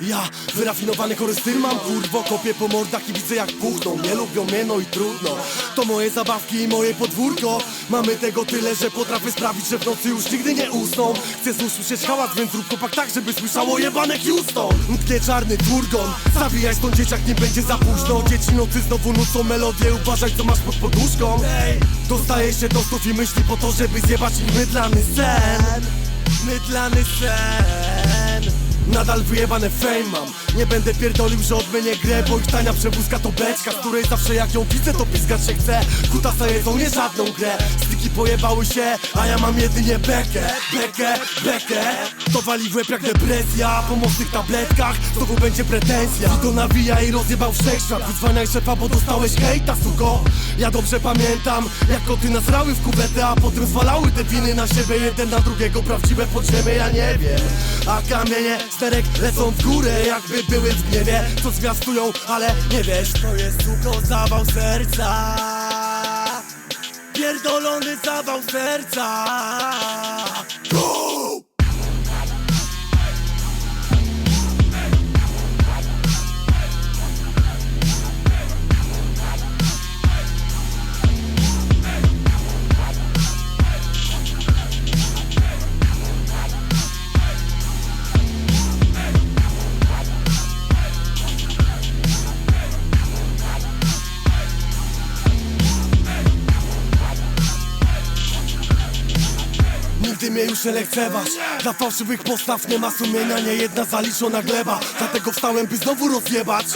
Ja wyrafinowany chorystyr mam, kurwo, kopię po mordach i widzę jak puchną. Nie lubią mnie, no i trudno. To moje zabawki i moje podwórko. Mamy tego tyle, że potrafię sprawić, że w nocy już nigdy nie usną. Chcę znów słyszeć hałas, więc rób chłopak tak, żeby słyszało jebane Houston. Mknie czarny furgon, zawijaj stąd dzieciak, nie będzie za późno. Dzieci nocy znowu nucą melodię, uważaj co masz pod poduszką. Dostaje się do snów i myśli po to, żeby zjebać ich mydlany sen. Mydlany sen. Nadal wyjebane fame mam. Nie będę pierdolił, że odmienię grę, bo ich tania przewózka to beczka, z której zawsze jak ją widzę to piskać się chce. Kutasa jedzą nie żadną grę. Styki pojebały się, a ja mam jedynie bekę. To wali w łeb jak depresja. Po mocnych tabletkach znowu będzie pretensja. To nawija i rozjebał wszechświat. Wyzwaniaj szefa, bo dostałeś hejta, suko. Ja dobrze pamiętam, jak koty nasrały w kuwetę, a potem zwalały te winy na siebie, jeden na drugiego. Prawdziwe podziemie, ja nie wiem. A kamienie sterek lecą w górę, jakby były w gniewie, co zwiastują, ale nie wiesz. To jest suko zawał serca. Pierdolony zawał serca. Go! Nigdy mnie już nie lekceważ. Dla fałszywych postaw nie ma sumienia, nie jedna zaliczona gleba. Dlatego wstałem, by znowu rozjebać.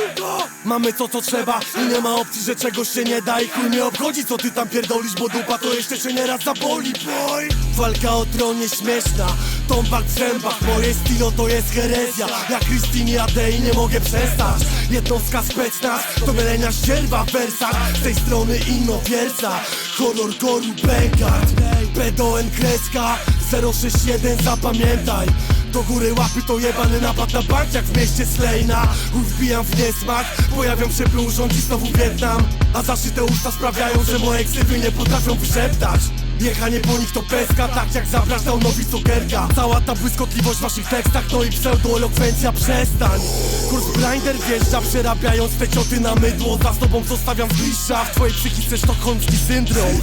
Mamy to co trzeba i nie ma opcji, że czegoś się nie da. I chuj mnie obchodzi co ty tam pierdolisz, bo dupa to jeszcze się nieraz zaboli, boy. Walka o tron jest śmieszna, tombak w zębach. Moje stilo to jest herezja, jak Christine Adei nie mogę przestać. Jednostka specnaz, to mylenia ścierwa w wersach. Z tej strony innowierca, horror goru Bengard. PDON kreska 061, zapamiętaj. Do góry łapy to jebany napad na bank jak w mieście Slejna. Chuj wbijam w niesmak, pojawiam się by urządzić znowu Wietnam. A zaszyte usta sprawiają, że moje ksywy nie potrafią wyszeptać. Jechanie po nich to peska, tak jak zabrać downowi cukierka. Cała ta błyskotliwość w waszych tekstach, no i pseudoelokwencja, przestań. Kurs blinder wjeżdża, przerabiając te cioty na mydło. Za tobą zostawiam z bliższa, w twojej psychice sztokholmski syndrom.